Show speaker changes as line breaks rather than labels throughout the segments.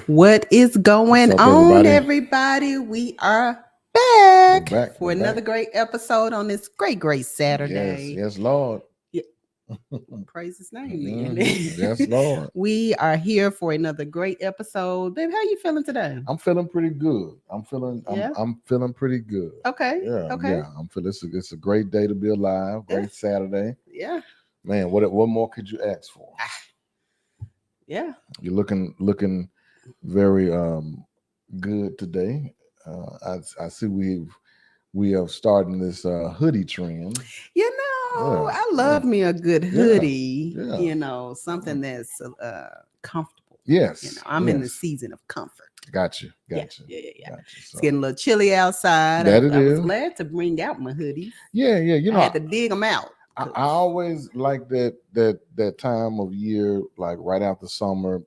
What is going
What's up,
on,
everybody?
everybody? We are back,
We're back.
for another great episode on this great
Yes,
Saturday.
yes, Lord.
Yeah, praise his name,
Yes,
then.
Lord.
We are here for another great episode. Babe, how you feeling today?
I'm feeling pretty good. I'm feeling.
Yeah.
I'm feeling pretty good.
Okay.
Yeah,
Okay.
yeah. I'm feeling. It's a great day to be alive.
Yeah.
Great Saturday,
Yeah.
man. What more could you ask for?
Yeah.
You're looking very good today. I see we are starting this hoodie trend.
You know,
Yeah,
I love me a good
yeah,
hoodie.
yeah.
Something that's comfortable.
Yes,
I'm in the
yes.
season of comfort.
Got you.
Yeah.
Got you. Got you.
It's
So
getting a little chilly outside.
that it
I was
is.
glad to bring out my hoodies.
Yeah, yeah.
I had to dig them out.
I always like that time of year, like right after summer.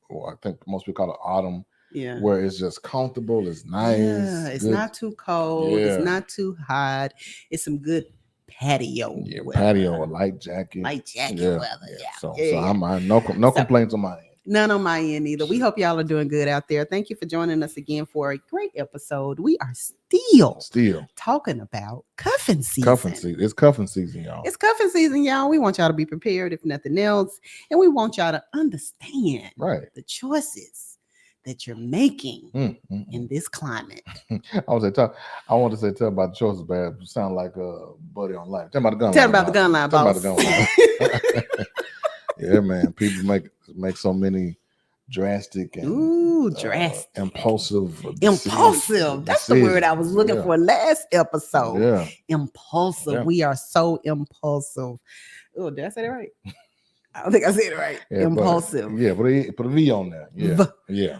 Or I think most people call it autumn,
Yeah.
where it's just comfortable. It's nice.
Yeah, it's
good.
not too cold. It's
Yeah.
not too hot. It's some good patio
Yeah,
weather.
patio or light jacket.
Light jacket
Yeah,
weather.
yeah.
Yeah.
So
Yeah, yeah.
I'm no
So-
complaints on my end.
None on my end either. We hope y'all are doing good out there. Thank you for joining us again for a great episode. We are still talking about cuffing season.
Cuffing season. It's cuffing season, y'all.
It's cuffing season, y'all. We want y'all to be prepared, if nothing else. And we want y'all to understand
Right.
the choices that you're making in this climate.
I want to say tell about the choices, bad. Sound like a buddy on life. Tell about the gun
Tell
line.
about the gun line,
Tell
boss.
about the gun line. Yeah, man. People make so many drastic and
drastic.
impulsive.
Impulsive. That's the word I was looking for last episode.
Yeah.
Impulsive.
Yeah.
We are so impulsive. Oh, did I say it right? I don't think I said it right.
Yeah,
impulsive.
Put a V on there. Yeah. Yeah.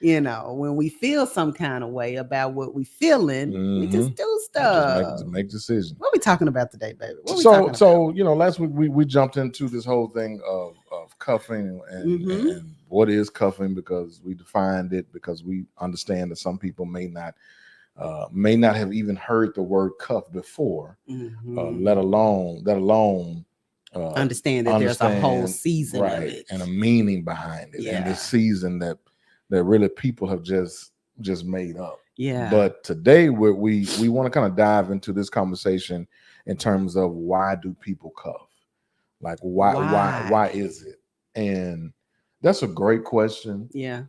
When we feel some kind of way about what we feeling, we just do stuff.
Just make decisions.
What are we talking about today, baby?
So last week we jumped into this whole thing of cuffing and what is cuffing, because we defined it, because we understand that some people may not have even heard the word cuff before, let alone
understand that there's a whole season of it
and a meaning behind it, and this season that really people have just made up.
Yeah.
But today we want to kind of dive into this conversation in terms of why do people cuff? Like why is it? And that's a great question.
Yeah.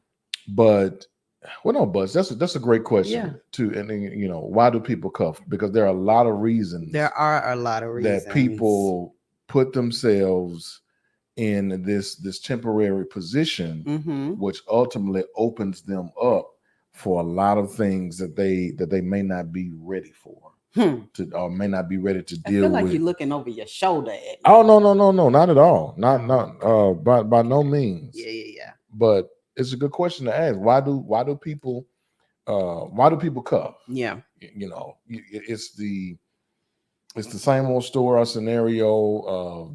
But that's a great question too. And then, why do people cuff? Because there are a lot of reasons.
There are a lot of reasons
that people put themselves in this temporary position, which ultimately opens them up for a lot of things that they may not be ready for, or may not be ready to deal with.
I feel like you're looking over your shoulder at me.
Oh no, not at all. Not by no means.
Yeah.
But it's a good question to ask. Why do people cuff?
Yeah.
It's the same old story or scenario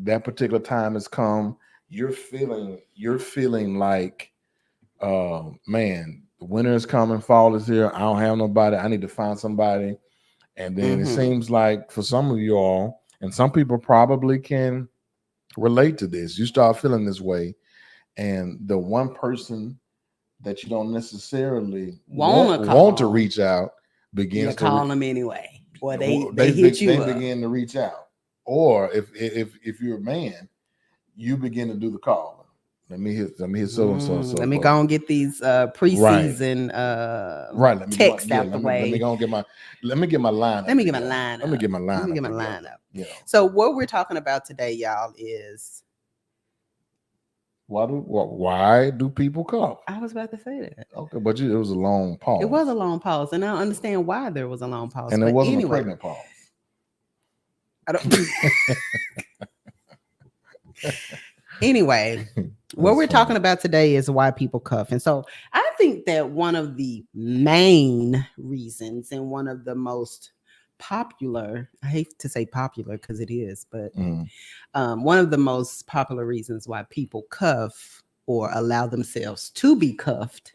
that particular time has come. You're feeling like, man, winter is coming, fall is here. I don't have nobody. I need to find somebody. And then it seems like for some of you all, and some people probably can relate to this, you start feeling this way, and the one person that you don't necessarily want to reach out begins to
call them anyway. Or they
hit
you
up. Begin to reach out. Or if you're a man, you begin to do the calling. Let me hit so and so.
Let me go and get these preseason text out the way.
Let me go and get my line.
Let me get my line up.
Yeah.
So what we're talking about today, y'all, is
why do people cough?
I was about to say that.
Okay, but it was a long pause.
It was a long pause, and I don't understand why there was a long pause.
And it wasn't a pregnant pause.
I don't. Anyway, what we're talking about today is why people cuff. And so I think that one of the main reasons and one of the most popular, I hate to say popular because it is, but one of the most popular reasons why people cuff or allow themselves to be cuffed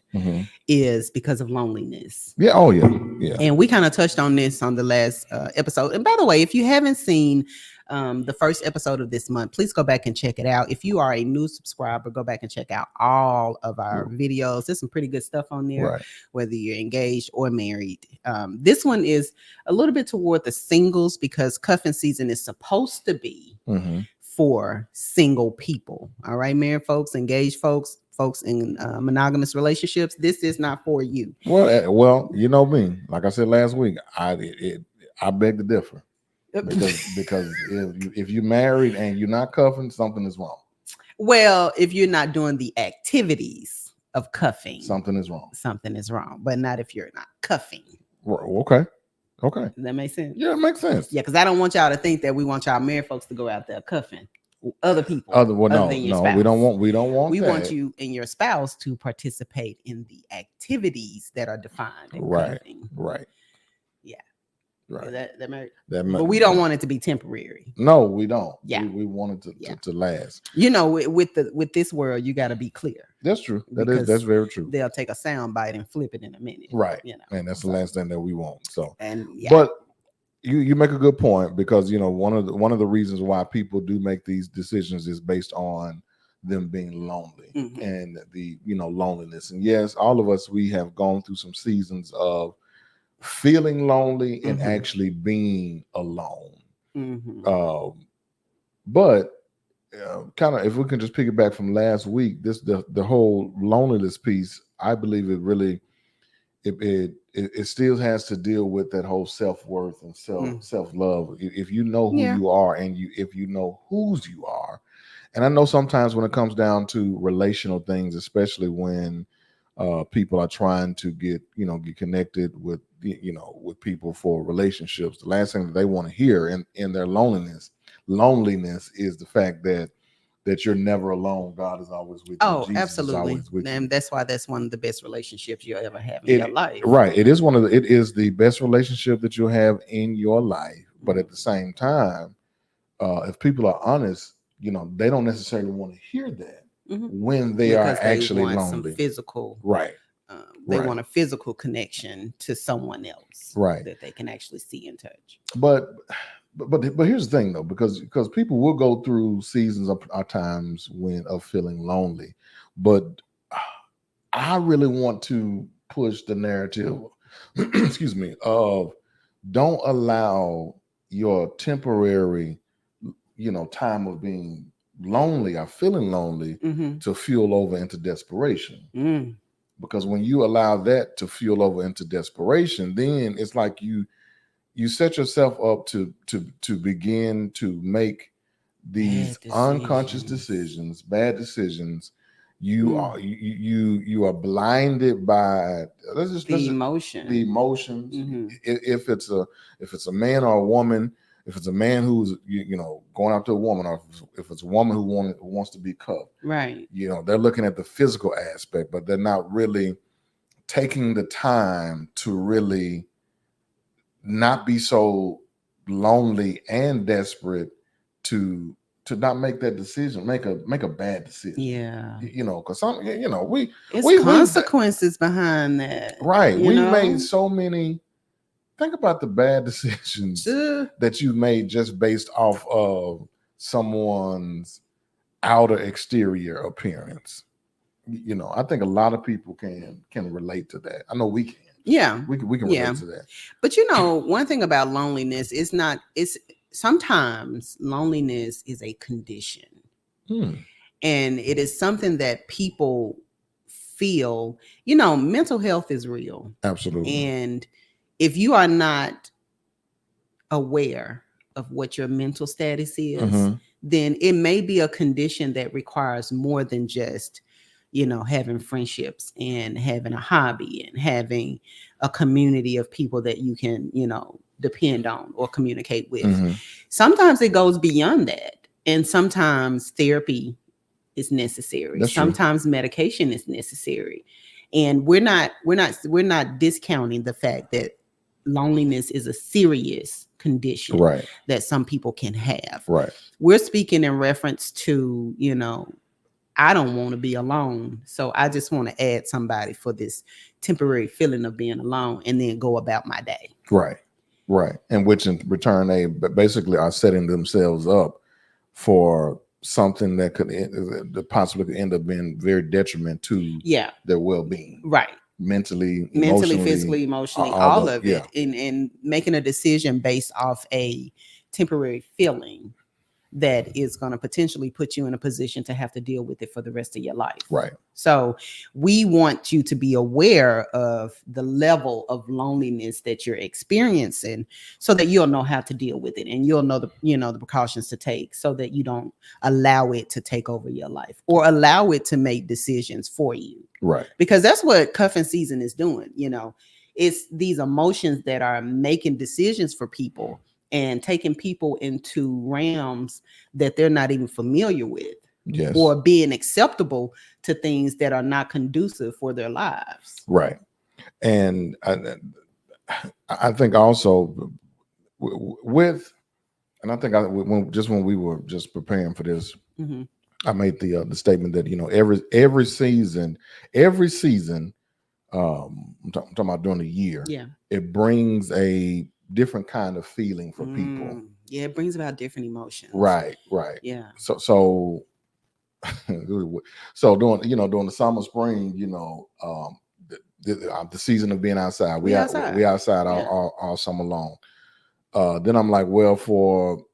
is because of loneliness.
Yeah. Oh, yeah. Yeah.
And we kind of touched on this on the last episode. And by the way, if you haven't seen the first episode of this month. Please go back and check it out. If you are a new subscriber, go back and check out all of our videos. There's some pretty good stuff on there,
Right.
whether you're engaged or married. This one is a little bit toward the singles because cuffing season is supposed to be
Mm-hmm.
for single people. All right, married folks, engaged folks, folks in monogamous relationships. This is not for you.
Well, you know me. Like I said last week, I beg to differ because if you're married and you're not cuffing, something is wrong.
Well, if you're not doing the activities of cuffing,
Something is wrong.
something is wrong, but not if you're not cuffing.
Okay.
Does that make sense?
Yeah, it makes sense.
Yeah, because I don't want y'all to think that we want y'all married folks to go out there cuffing other people.
No,
than your
no,
spouse.
we don't want.
We
that.
want you and your spouse to participate in the activities that are defined in
Right.
cuffing.
Right.
Yeah.
Right.
That married.
That
But we don't want it to be temporary.
No, we don't.
Yeah.
We want it to last.
You know, with this world, you got to be clear.
That's true.
Because
That's very true.
They'll take a sound bite and flip it in a minute.
Right.
You know,
And that's the last thing that we want. So,
and yeah.
but you make a good point because one of the reasons why people do make these decisions is based on them being lonely
Mhm.
and the loneliness. And yes, all of us, we have gone through some seasons of feeling lonely and
Mhm.
actually being alone.
Mhm.
But kind of, if we can just pick it back from last week, the whole loneliness piece, I believe it really it still has to deal with that whole self-worth and self-love. If you know who
Yeah.
you are and if you know whose you are. And I know sometimes when it comes down to relational things, especially when people are trying to get connected with with people for relationships, the last thing that they want to hear in their loneliness is the fact that you're never alone. God is always with you.
Oh,
Jesus
absolutely.
is always with
And
you.
that's why that's one of the best relationships you'll ever have in your life.
Right. It is the best relationship that you'll have in your life. But at the same time, if people are honest, they don't necessarily want to hear that
Mhm.
when they
Because
are
they
actually
want
lonely.
some physical.
Right.
They
Right.
want a physical connection to someone else.
Right.
That they can actually see and touch.
But here's the thing though, because people will go through seasons of times of feeling lonely, but I really want to push the narrative, excuse me, of don't allow your temporary, time of being lonely or feeling lonely
Mhm.
to fuel over into desperation.
Mm.
Because when you allow that to fuel over into desperation, then it's like you set yourself up to begin to make these unconscious decisions, bad decisions. You are blinded by
The emotion.
the emotions.
Mhm.
If it's a man or a woman, if it's a man who's going after a woman, or if it's a woman who wants to be cuffed,
Right.
they're looking at the physical aspect, but they're not really taking the time to really not be so lonely and desperate to not make that decision, make a bad decision.
Yeah.
Because some,
It's consequences behind that.
Right. We made so many. Think about the bad decisions that you made just based off of someone's outer exterior appearance. I think a lot of people can relate to that. I know we can.
Yeah.
We can relate to that.
But one thing about loneliness is it's sometimes loneliness is a condition. And it is something that people feel, mental health is real.
Absolutely.
And if you are not aware of what your mental status is, then it may be a condition that requires more than just having friendships and having a hobby and having a community of people that you can depend on or communicate with. Sometimes it goes beyond that, and sometimes therapy is necessary.
That's
sometimes
true.
Medication is necessary, and we're not discounting the fact that loneliness is a serious condition,
right,
that some people can have.
Right.
We're speaking in reference to I don't want to be alone, so I just want to add somebody for this temporary feeling of being alone and then go about my day.
Right. Right. And which in return they basically are setting themselves up for something that that possibly could end up being very detriment to
Yeah,
their well-being,
right.
mentally,
Mentally,
emotionally,
physically, emotionally,
all
all
the
of
yeah,
it, and making a decision based off a temporary feeling that is going to potentially put you in a position to have to deal with it for the rest of your life.
right.
So we want you to be aware of the level of loneliness that you're experiencing so that you'll know how to deal with it, and you'll know the precautions to take so that you don't allow it to take over your life or allow it to make decisions for you.
Right.
Because that's what cuffing season is doing. It's these emotions that are making decisions for people and taking people into realms that they're not even familiar with,
Yes.
or being acceptable to things that are not conducive for their lives.
Right. And I think also with, and I think when we were just preparing for this,
Mm-hmm.
I made the statement that every season, I'm talking about during the year,
Yeah.
it brings a different kind of feeling for people.
Yeah, it brings about different emotions.
Right.
Yeah.
So so during the summer, spring, the season of being outside, we outside
Yeah.
all summer long. Then I'm like, well, for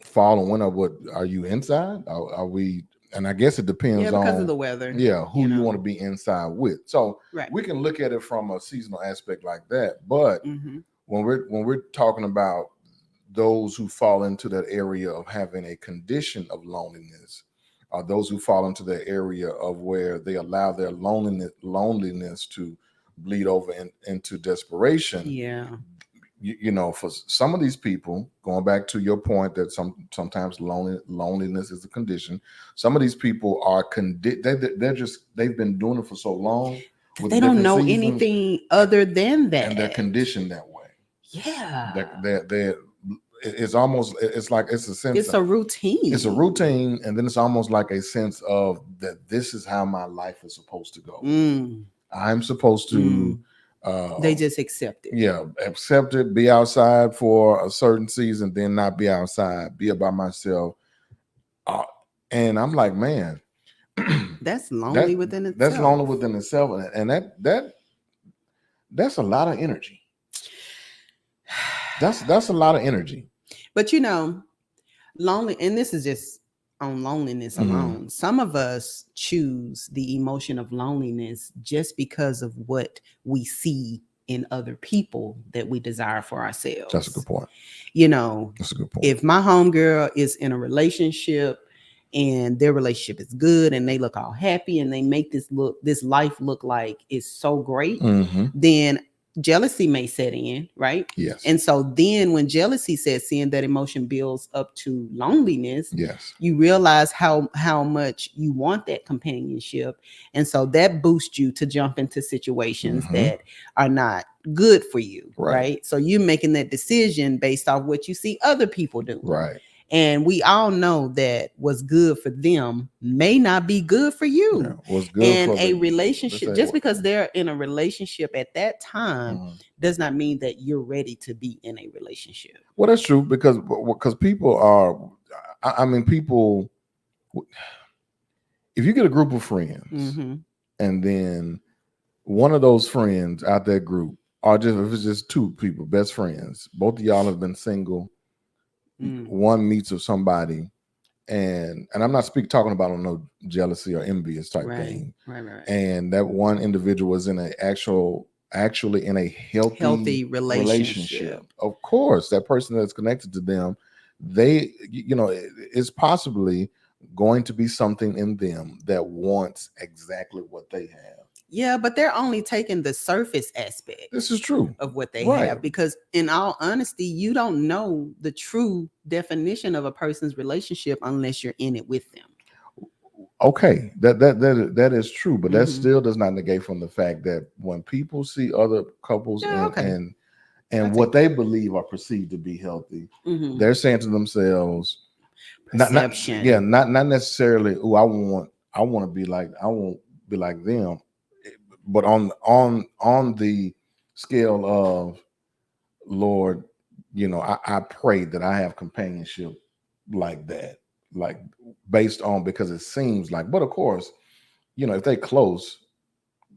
fall and winter, what are you inside? Are we? And I guess it depends
Yeah, because
on
of the weather.
who you want to be inside with. So
Right.
we can look at it from a seasonal aspect like that. But
Mm-hmm.
when we're talking about those who fall into that area of having a condition of loneliness, are those who fall into the area of where they allow their loneliness to bleed over into desperation.
Yeah.
For some of these people, going back to your point that sometimes loneliness is a condition. Some of these people are they've been doing it for so long with
They don't
different
know
seasons,
anything other than that,
and they're conditioned that way.
Yeah.
It's almost, it's like it's a sense.
It's a routine.
It's a routine, and then it's almost like a sense of that this is how my life is supposed to go. I'm supposed to.
They just accept it.
Yeah, accept it. Be outside for a certain season, then not be outside. Be by myself. And I'm like, man,
that's lonely within itself.
That's lonely within itself, and that's a lot of energy. That's a lot of energy.
But lonely, and this is just on loneliness alone. Some of us choose the emotion of loneliness just because of what we see in other people that we desire for ourselves.
That's a good point.
That's a good point. If my homegirl is in a relationship and their relationship is good and they look all happy and they make this life look like it's so great, then jealousy may set in, right?
Yes.
And so then when jealousy sets in, that emotion builds up to loneliness.
Yes.
You realize how much you want that companionship. And so that boosts you to jump into situations that are not good for you, right? So you're making that decision based off what you see other people do.
Right.
And we all know that what's good for them may not be good for you.
Yeah, what's good
and
for
a relationship, just because they're in a relationship at that time, does not mean that you're ready to be in a relationship.
Well, that's true because people are, people, if you get a group of friends and then one of those friends out that group are if it's just two people, best friends, both of y'all have been single, one meets with somebody, and I'm not talking about on no jealousy or envious type thing,
right.
And that one individual is in actually in a healthy relationship. Of course, that person that's connected to them, it's possibly going to be something in them that wants exactly what they have.
Yeah, but they're only taking the surface aspect.
This is true
of what they have, because in all honesty, you don't know the true definition of a person's relationship unless you're in it with them.
Okay, that is true, but that still does not negate from the fact that when people see other couples and what they believe are perceived to be healthy, they're saying to themselves,
perception.
not necessarily, oh, I won't be like them, but on the scale of, Lord, I pray that I have companionship like that, like based on, because it seems like, but of course, if they close,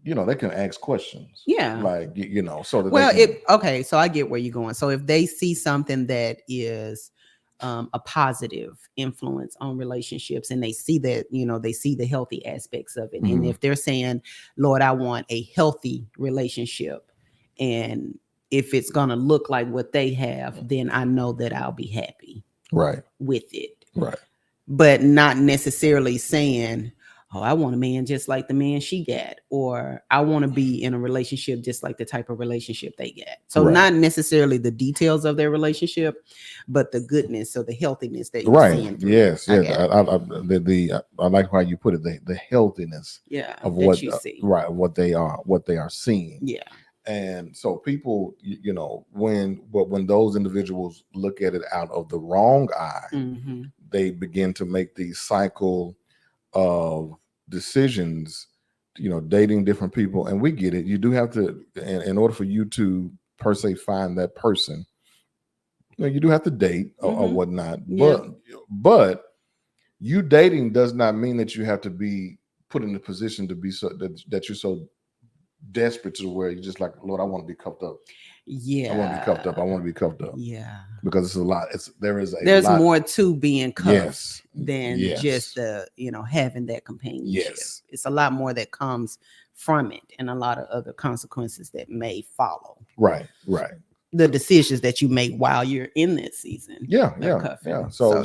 they can ask questions.
Yeah.
Like, so that
Well,
they can,
okay, so I get where you're going. So if they see something that is a positive influence on relationships, and they see that, they see the healthy aspects of it. And
Mhm.
if they're saying, Lord, I want a healthy relationship, and if it's going to look like what they have, then I know that I'll be happy
right,
with it.
right.
But not necessarily saying, oh, I want a man just like the man she got, or I want to be in a relationship just like the type of relationship they get. So
Right.
not necessarily the details of their relationship, but the goodness or the healthiness that you're
Right.
seeing through.
Yes.
I
Yes.
got it.
I like how you put it. The healthiness
Yeah,
of
that
what
you see.
right, what they are seeing.
Yeah.
And so people, when those individuals look at it out of the wrong eye,
Mm-hmm.
they begin to make the cycle of decisions, dating different people. And we get it. You do have to, in order for you to per se find that person, you do have to date or
Mhm.
whatnot.
Yeah.
But you dating does not mean that you have to be put in a position to be so that you're so desperate to where you're just like, Lord, I want to be cuffed up.
Yeah.
I want to be cuffed up. I want to be cuffed up.
Yeah.
Because it's a lot. There's
There's more to being cuffed
Yes.
than
Yes.
just the, having that companionship.
Yes.
It's a lot more that comes from it, and a lot of other consequences that may follow
Right. Right.
the decisions that you make while you're in that season.
Yeah.
of
Yeah.
cuffing.
Yeah.
So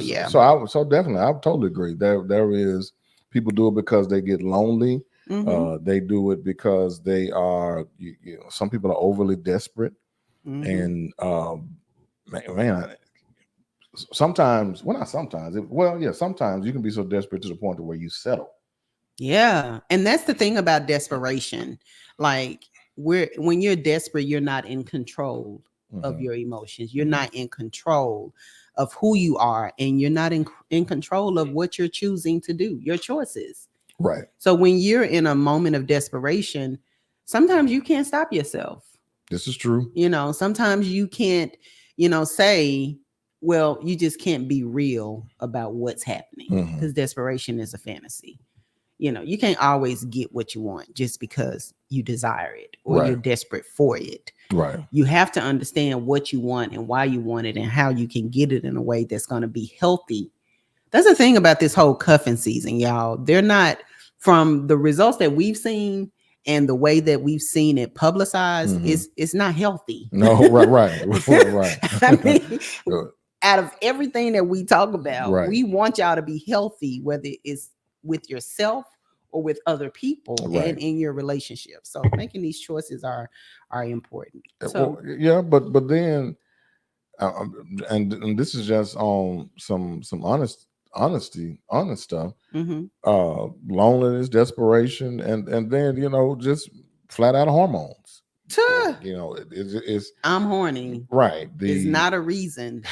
So definitely, I totally agree. There is people do it because they get lonely.
Mhm.
They do it because they are, some people are overly desperate.
Mhm.
And man, sometimes, well, not sometimes, sometimes you can be so desperate to the point to where you settle.
Yeah, and that's the thing about desperation. Like, when you're desperate, you're not in control of
Mhm.
your emotions. You're not in control of who you are, and you're not in control of what you're choosing to do, your choices.
Right.
So when you're in a moment of desperation, sometimes you can't stop yourself.
This is true.
Sometimes you can't, say, well, you just can't be real about what's happening,
Mhm.
because desperation is a fantasy. You can't always get what you want just because you desire it or
Right.
you're desperate for it.
Right.
You have to understand what you want and why you want it and how you can get it in a way that's going to be healthy. That's the thing about this whole cuffing season, y'all. They're not, from the results that we've seen and the way that we've seen it publicized,
Mhm.
it's not healthy.
No, right.
I mean, out of everything that we talk about,
Right.
we want y'all to be healthy, whether it's with yourself or with other people
Right.
and in your relationship. So making these choices are important. So
Well, yeah, but then, and this is just on some honest stuff.
mhm.
Loneliness, desperation, and then just flat out hormones.
Tuh,
It's
I'm horny
right.
is not a reason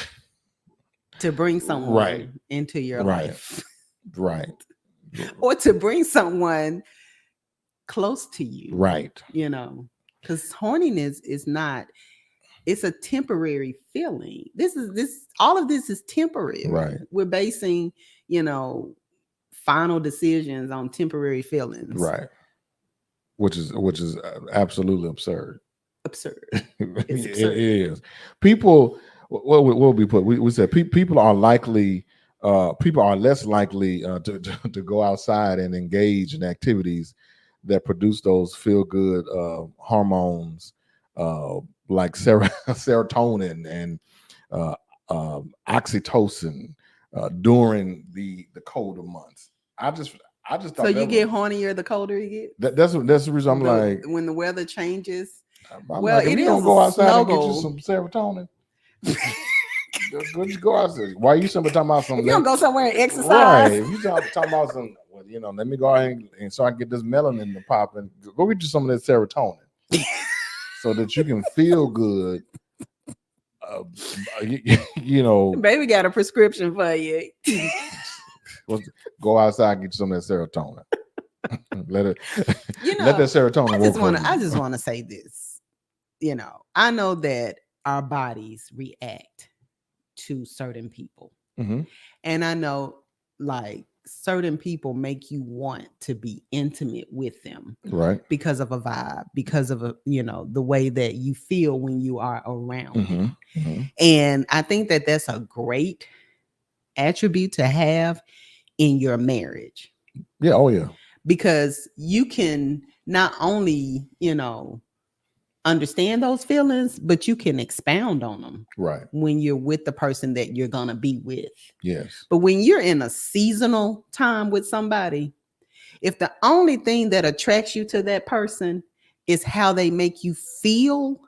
to bring someone
Right.
into your
Right.
life
right,
or to bring someone close to you.
right,
Because horniness is not, it's a temporary feeling. All of this is temporary.
Right.
We're basing, final decisions on temporary feelings.
right. Which is absolutely absurd.
Absurd.
It's
absurd.
It is. People. What we put? We said people are likely. People are less likely to go outside and engage in activities that produce those feel good hormones like serotonin and oxytocin during the colder months. I just
So
thought
you get hornier the colder you get.
that's the reason I'm like,
when the weather changes.
I'm
Well,
like, if
it
you
is
don't
a
go outside and get you
snuggle.
some serotonin, just go outside. Why you somebody talking about
If
something?
you don't go somewhere and exercise,
right? If you talking about some, well, let me go out and so I can get this melanin to pop and go get you some of that serotonin, so that you can feel good.
Baby got a prescription for you.
Go outside and get you some of that serotonin. Let that serotonin.
I just want to say this. I know that our bodies react to certain people.
Hmm.
And I know like certain people make you want to be intimate with them
Right.
because of a vibe, because of the way that you feel when you are around
Hmm.
them.
Hmm.
And I think that that's a great attribute to have in your marriage,
Yeah. Oh yeah.
because you can not only, understand those feelings, but you can expound on them
Right.
when you're with the person that you're going to be with.
Yes.
But when you're in a seasonal time with somebody, if the only thing that attracts you to that person is how they make you feel,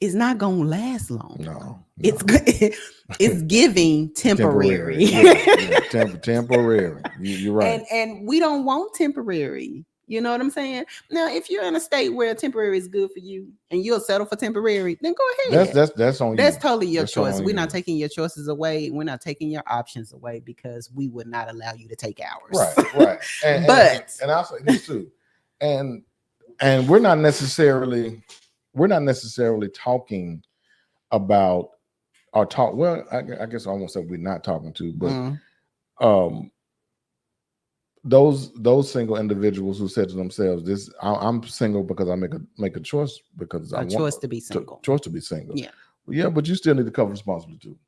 it's not going to last long.
No.
It's it's giving temporary.
Yeah. Temporary. You're right.
And we don't want temporary. You know what I'm saying? Now, if you're in a state where temporary is good for you and you'll settle for temporary, then go ahead.
That's on you.
That's totally your
That's all
choice.
on
We're
you.
not taking your choices away. We're not taking your options away because we would not allow you to take ours.
Right.
But
and I'll say this too. And we're not necessarily talking about or talk. Well, I guess I won't say we're not talking to, but um those single individuals who said to themselves, "This I'm single because I make a choice because I want
choice to be single.
choice to be single."
Yeah.
But you still need to cover responsibility too.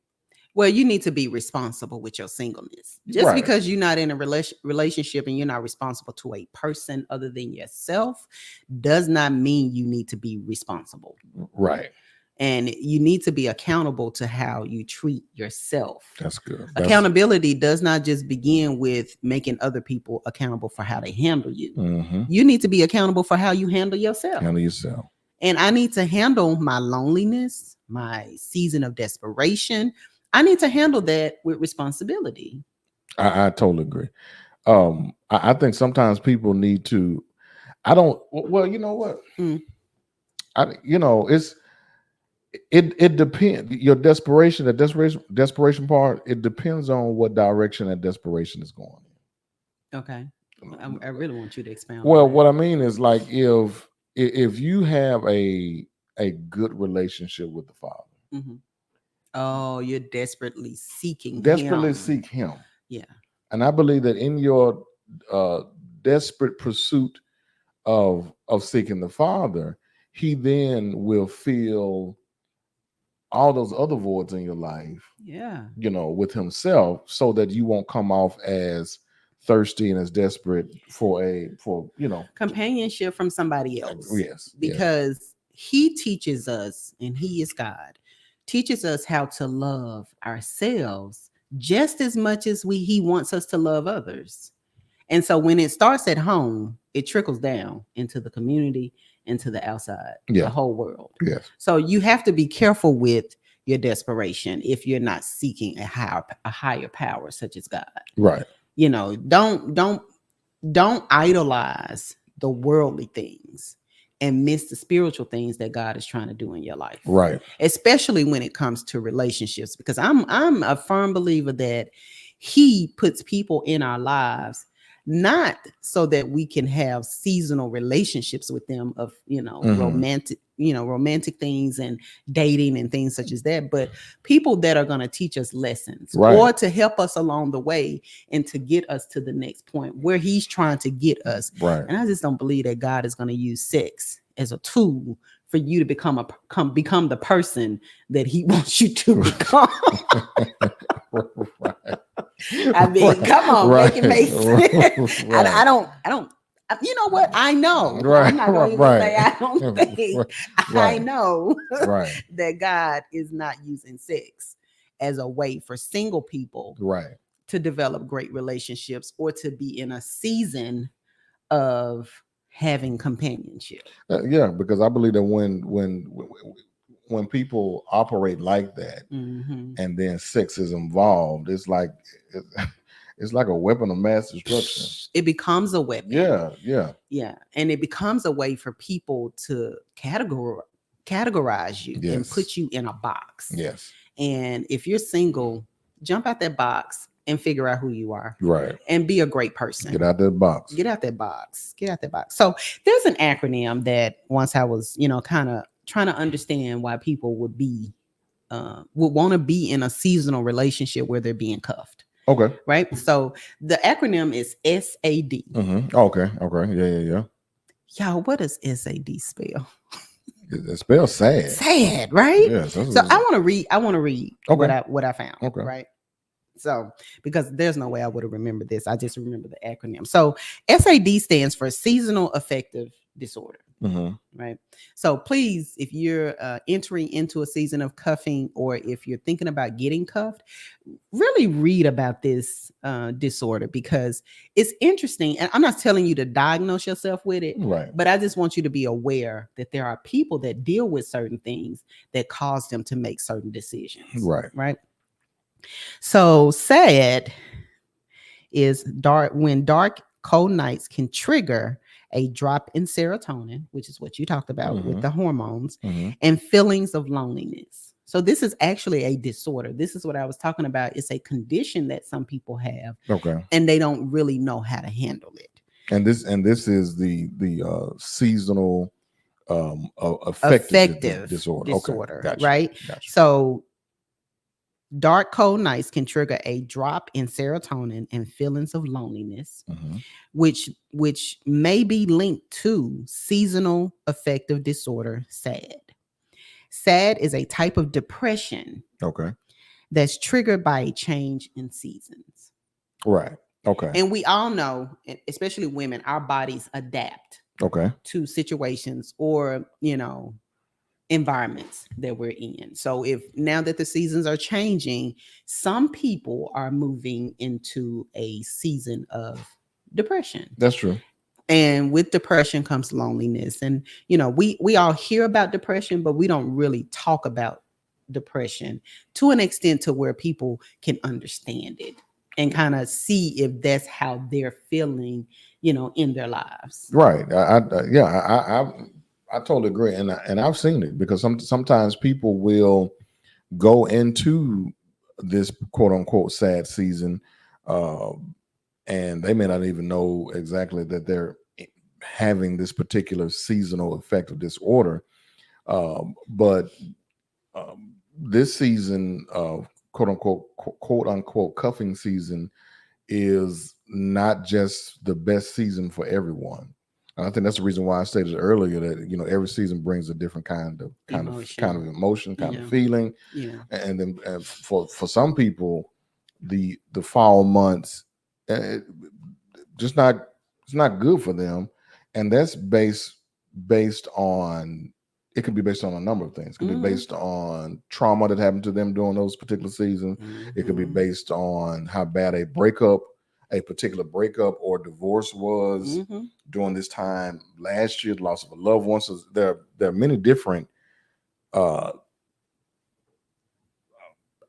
Well, you need to be responsible with your singleness. Just
Right.
because you're not in a relationship and you're not responsible to a person other than yourself does not mean you need to be responsible.
Right.
And you need to be accountable to how you treat yourself.
That's good.
Accountability does not just begin with making other people accountable for how they handle you.
Mm-hmm.
You need to be accountable for how you handle yourself.
Handle yourself.
And I need to handle my loneliness, my season of desperation. I need to handle that with responsibility.
I totally agree. I think sometimes people need to. I don't. Well, you know what? It depends. Your desperation, the desperation part. It depends on what direction that desperation is going in.
Okay, I really want you to expound.
Well, what I mean is like if you have a good relationship with the Father.
Mm-hmm. Oh, you're desperately seeking
seek him.
Yeah.
And I believe that in your desperate pursuit of seeking the Father, he then will fill all those other voids in your life.
Yeah.
With himself, so that you won't come off as thirsty and as desperate for
companionship from somebody else.
Yes.
Because he teaches us, and he is God, teaches us how to love ourselves just as much as he wants us to love others. And so when it starts at home, it trickles down into the community, into the outside, the whole world.
Yes.
So you have to be careful with your desperation if you're not seeking a higher power such as God.
Right.
Don't idolize the worldly things and miss the spiritual things that God is trying to do in your life.
Right.
Especially when it comes to relationships, because I'm a firm believer that he puts people in our lives not so that we can have seasonal relationships with them of romantic things and dating and things such as that, but people that are going to teach us lessons or to help us along the way and to get us to the next point where he's trying to get us.
Right.
And I just don't believe that God is going to use sex as a tool for you to become the person that he wants you to become.
Right.
I mean, come on, make it make sense. Right. I don't. You know what? I know.
Right.
I'm not going to say I don't think. I know that God is not using sex as a way for single people to develop great relationships or to be in a season of having companionship.
Because I believe that when people operate like that, and then sex is involved, it's like a weapon of mass destruction.
It becomes a weapon.
Yeah.
And it becomes a way for people to categorize you and put you in a box.
Yes.
And if you're single, jump out that box and figure out who you are.
Right.
And be a great person.
Get out that box.
So there's an acronym that once I was, kind of trying to understand why people would want to be in a seasonal relationship where they're being cuffed.
Okay.
Right. So the acronym is SAD.
Okay. Okay. Yeah.
Y'all, what does SAD spell?
It spells sad.
Sad, right?
Yes.
So I want to read.
Okay.
what I found.
Okay.
Right. So because there's no way I would have remembered this. I just remember the acronym. So SAD stands for seasonal affective disorder. Right. So please, if you're entering into a season of cuffing, or if you're thinking about getting cuffed, really read about this disorder, because it's interesting. And I'm not telling you to diagnose yourself with it,
Right.
but I just want you to be aware that there are people that deal with certain things that cause them to make certain decisions.
Right.
Right. So SAD is dark, cold nights can trigger a drop in serotonin, which is what you talked about with the hormones, and feelings of loneliness. So this is actually a disorder. This is what I was talking about. It's a condition that some people have,
Okay.
and they don't really know how to handle it.
And this is the seasonal affective disorder. Okay. Gotcha.
Right?
Gotcha.
So dark, cold nights can trigger a drop in serotonin and feelings of loneliness, which may be linked to seasonal affective disorder, SAD. SAD is a type of depression.
Okay.
That's triggered by a change in seasons.
Right. Okay.
And we all know, especially women, our bodies adapt.
Okay.
To situations or, environments that we're in. So if now that the seasons are changing, some people are moving into a season of depression.
That's true.
And with depression comes loneliness. And we all hear about depression, but we don't really talk about depression to an extent to where people can understand it and kind of see if that's how they're feeling, in their lives.
Right. I totally agree, and I've seen it, because sometimes people will go into this quote unquote sad season, and they may not even know exactly that they're having this particular seasonal affective disorder. But this season of quote unquote cuffing season is not just the best season for everyone. And I think that's the reason why I stated earlier that every season brings a different kind of emotion, kind of feeling.
Yeah.
And then for some people, the fall months it's not good for them, and that's based on, it could be based on a number of things. It could be based on trauma that happened to them during those particular seasons. It could be based on how bad a particular breakup or divorce was during this time last year, the loss of a loved one. So there are many different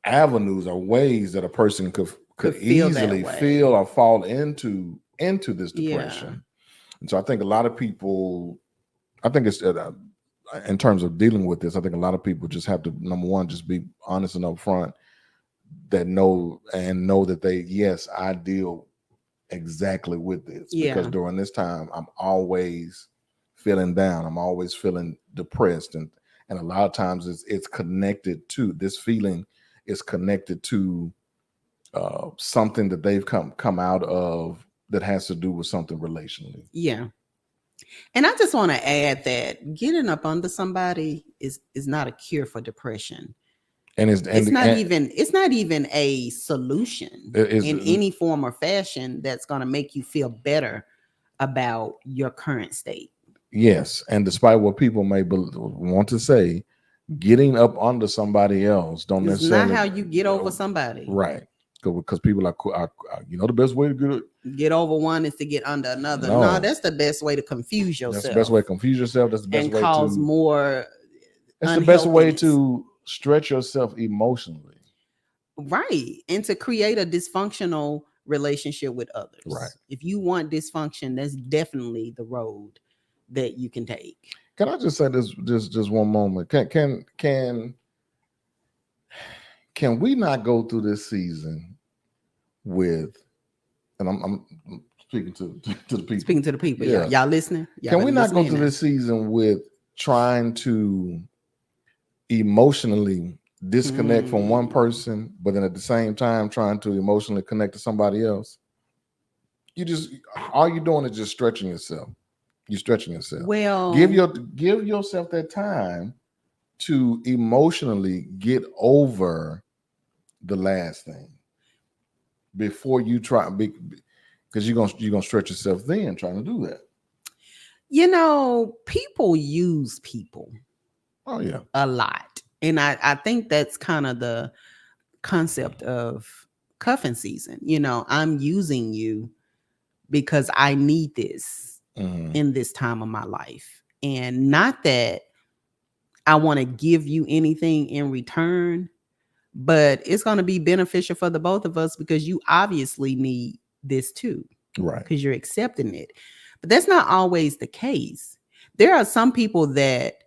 avenues or ways that a person could easily feel or fall into this depression. Yeah. And so I think a lot of people, it's in terms of dealing with this, I think a lot of people just have to, number one, just be honest and upfront, that know that I deal exactly with this. Yeah. Because during this time, I'm always feeling down. I'm always feeling depressed. And a lot of times it's connected to, this feeling is connected to something that they've come out of that has to do with something relationally.
Yeah. And I just want to add that getting up under somebody is not a cure for depression. And it's not even a solution in any form or fashion that's going to make you feel better about your current state.
Yes. And despite what people may want to say, getting up under somebody else don't necessarily.
It's not how you get over somebody.
Right. Because people are the best way to
get over one is to get under another. No, that's the best way to confuse yourself.
That's the best way to confuse yourself. That's the best way to
cause more.
That's the best way to stretch yourself emotionally.
Right. And to create a dysfunctional relationship with others.
Right.
If you want dysfunction, that's definitely the road that you can take.
Can I just say this just one moment? Can we not go through this season with, and I'm speaking to the people.
Speaking to the people. Yeah. Y'all listening?
Can we not go through this season with trying to emotionally disconnect from one
Mm.
person, but then at the same time trying to emotionally connect to somebody else, all you're doing is just stretching yourself. You're stretching yourself.
Well,
Give yourself that time to emotionally get over the last thing before you try, because you're gonna stretch yourself then trying to do that.
people use people
Oh yeah.
a lot. And I think that's kind of the concept of cuffing season. I'm using you because I need this
Mhm.
in this time of my life. And not that I want to give you anything in return, but it's going to be beneficial for the both of us because you obviously need this too,
Right.
because you're accepting it. But that's not always the case. There are some people that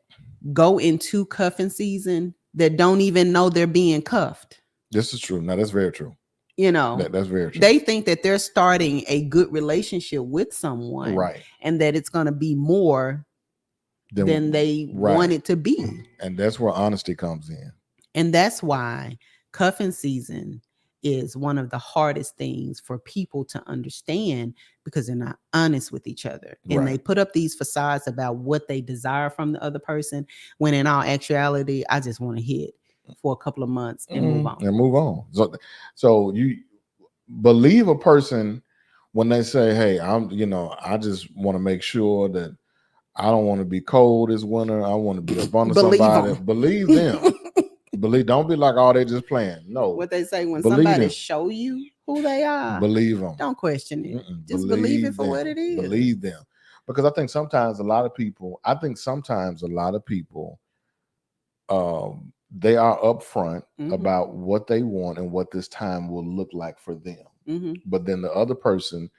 go into cuffing season that don't even know they're being cuffed.
This is true. Now that's very true. That's very true.
They think that they're starting a good relationship with someone,
Right.
and that it's going to be more than they want it to be.
And that's where honesty comes in.
And that's why cuffing season is one of the hardest things for people to understand, because they're not honest with each other. And they put up these facades about what they desire from the other person, when in all actuality, I just want to hit for a couple of months and move on.
And move on. So you believe a person when they say, "Hey, I just want to make sure that I don't want to be cold this winter. I want to be up under somebody." Believe them. Don't be like, "Oh, they just playing." No.
What they say, when somebody show you who they are,
believe them.
Don't question it. Just believe it for what it is.
Believe them. Because I think sometimes a lot of people, they are upfront about what they want and what this time will look like for them. But then the other person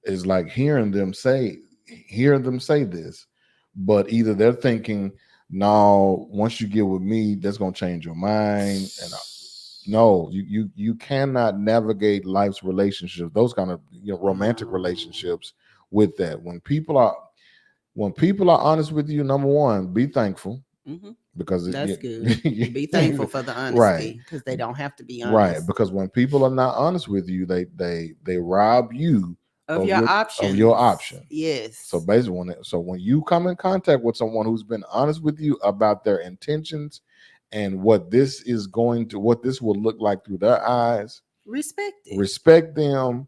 is like hearing them say this, but either they're thinking, "No, once you get with me, that's gonna change your mind." And no, you cannot navigate life's relationships, those kind of romantic relationships, with that. When people are honest with you, number one, be thankful. Because
that's good. Be thankful for the honesty, because they don't have to be honest.
Right. Because when people are not honest with you, they rob you
of your options. Yes.
So basically, when you come in contact with someone who's been honest with you about their intentions and what this will look like through their eyes, respect them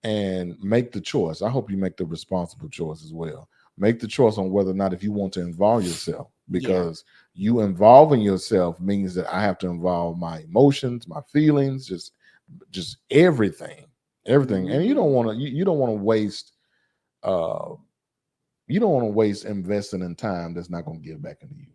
and make the choice. I hope you make the responsible choice as well. Make the choice on whether or not if you want to involve yourself, because you involving yourself means that I have to involve my emotions, my feelings, just everything. And you don't want to waste investing in time that's not going to give back into you.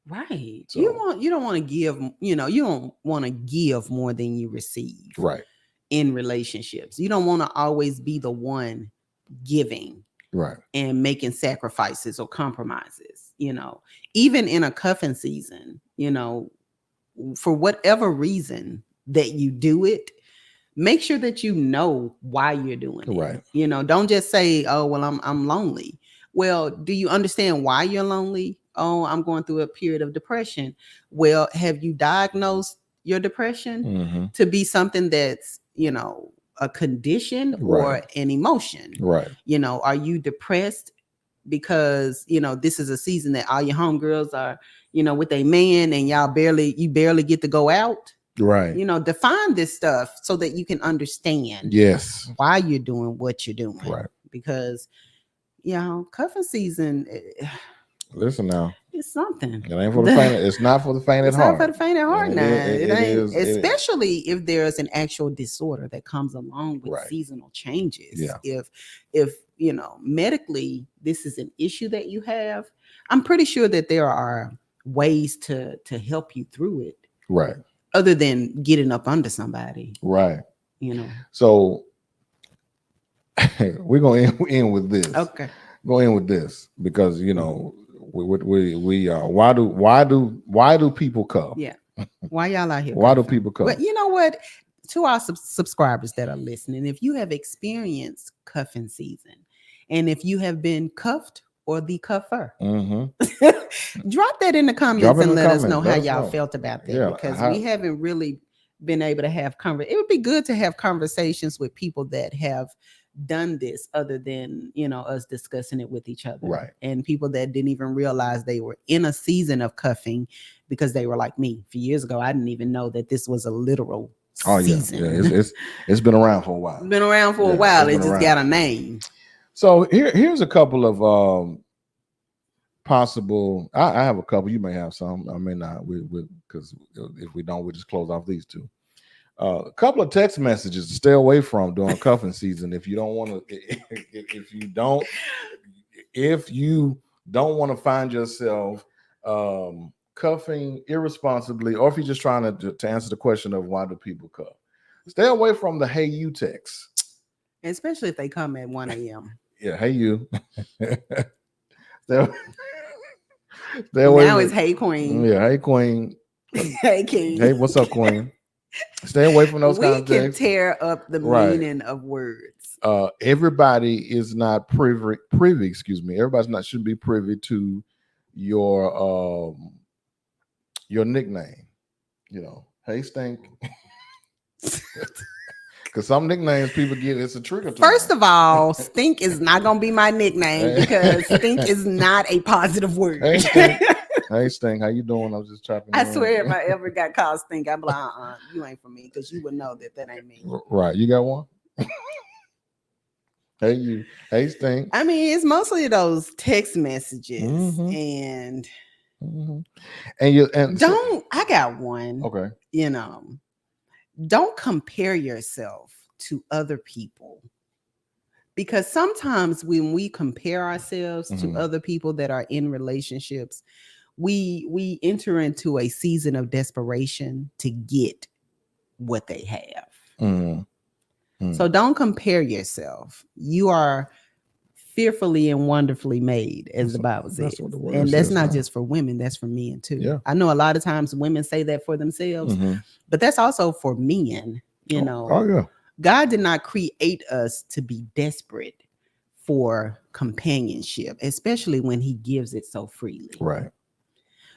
Right. So, you don't want to give, you don't want to give more than you receive.
Right.
In relationships, you don't want to always be the one giving.
Right.
And making sacrifices or compromises, even in a cuffing season, for whatever reason that you do it, make sure that you know why you're doing it.
Right.
Don't just say, "Oh, well, I'm lonely." Well, do you understand why you're lonely? "Oh, I'm going through a period of depression." Well, have you diagnosed your depression to be something that's, a condition or an emotion?
Right.
Are you depressed because, this is a season that all your homegirls are, with a man, and you barely get to go out?
Right.
Define this stuff so that you can understand why you're doing what you're doing.
Right.
Because, cuffing season,
listen now,
it's something.
It ain't for the faint. It's not for the faint at heart.
It's not for the faint at heart. It ain't, especially if there's an actual disorder that comes along with seasonal changes.
Yeah.
If medically this is an issue that you have, I'm pretty sure that there are ways to help you through it.
Right.
Other than getting up under somebody.
Right. So we're gonna end with this.
Okay.
Go in with this because why do people cuff?
Yeah. Why y'all out here?
Why do people cuff?
But you know what? To our subscribers that are listening, if you have experienced cuffing season, and if you have been cuffed or the cuffer?
Mm-hmm.
Drop that in the comments
Drop it in
and
the
let us know
comments.
how
Let us
y'all
know.
felt about that,
Yeah,
because
how-
we haven't really been able to have it would be good to have conversations with people that have done this, other than us discussing it with each other,
Right.
and people that didn't even realize they were in a season of cuffing, because they were like me. A few years ago, I didn't even know that this was a literal season.
Yeah. It's been around for a while.
It's been around for a
Yeah,
while.
it's
It
been
just
around.
got a name.
So here's a couple of possible. I have a couple. You may have some. I may not. Because if we don't, we just close off these two. A couple of text messages to stay away from during cuffing season. If you don't want to, if you don't want to find yourself cuffing irresponsibly, or if you're just trying to answer the question of why do people cuff, stay away from the "Hey you" text,
especially if they come at 1 a.m.
Yeah, "Hey you." Stay away
Now
from
it's "Hey queen."
Yeah, "Hey queen."
Hey king.
Hey, what's up, queen? Stay away from those
We
kinds of
can
texts.
tear up the
Right.
meaning of words.
Everybody is not privy. Excuse me. Everybody's not should be privy to your nickname. Hey stink. Because some nicknames people get, it's a trigger to
First
them.
of all, stink is not going to be my nickname,
Hey.
because stink is not a positive word.
Hey stink. Hey stink, how you doing? I was just chopping.
I swear, if I ever got called stink, I'd be like, you ain't for me, because you would know that ain't me.
Right. You got one? Hey you. Hey stink.
I mean, it's mostly those text messages.
Mhm.
And
And
I got one.
Okay.
Don't compare yourself to other people, because sometimes when we compare ourselves to other people that are in relationships, we enter into a season of desperation to get what they have. So don't compare yourself. You are fearfully and wonderfully made, as the Bible says.
That's what the word
and that's
says,
not
huh?
just for women, that's for men too.
Yeah.
I know a lot of times women say that for themselves, but that's also for men.
Oh yeah.
God did not create us to be desperate for companionship, especially when he gives it so freely.
Right.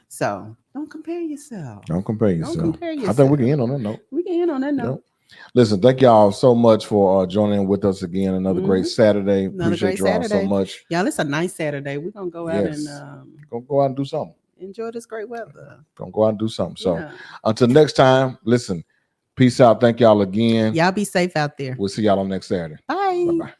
So don't compare yourself.
Don't compare yourself.
Don't compare yourself.
I think we can end on that note.
We can end on that note.
Yep. Listen, thank y'all so much for joining with us again. Another great Saturday. Appreciate y'all so much.
Y'all, it's a nice Saturday. We're gonna go out and
go out and do something.
Enjoy this great weather.
Gonna go out and do something. So until next time, listen. Peace out. Thank y'all again.
Y'all be safe out there.
We'll see y'all on next Saturday.
Bye.
Bye-bye.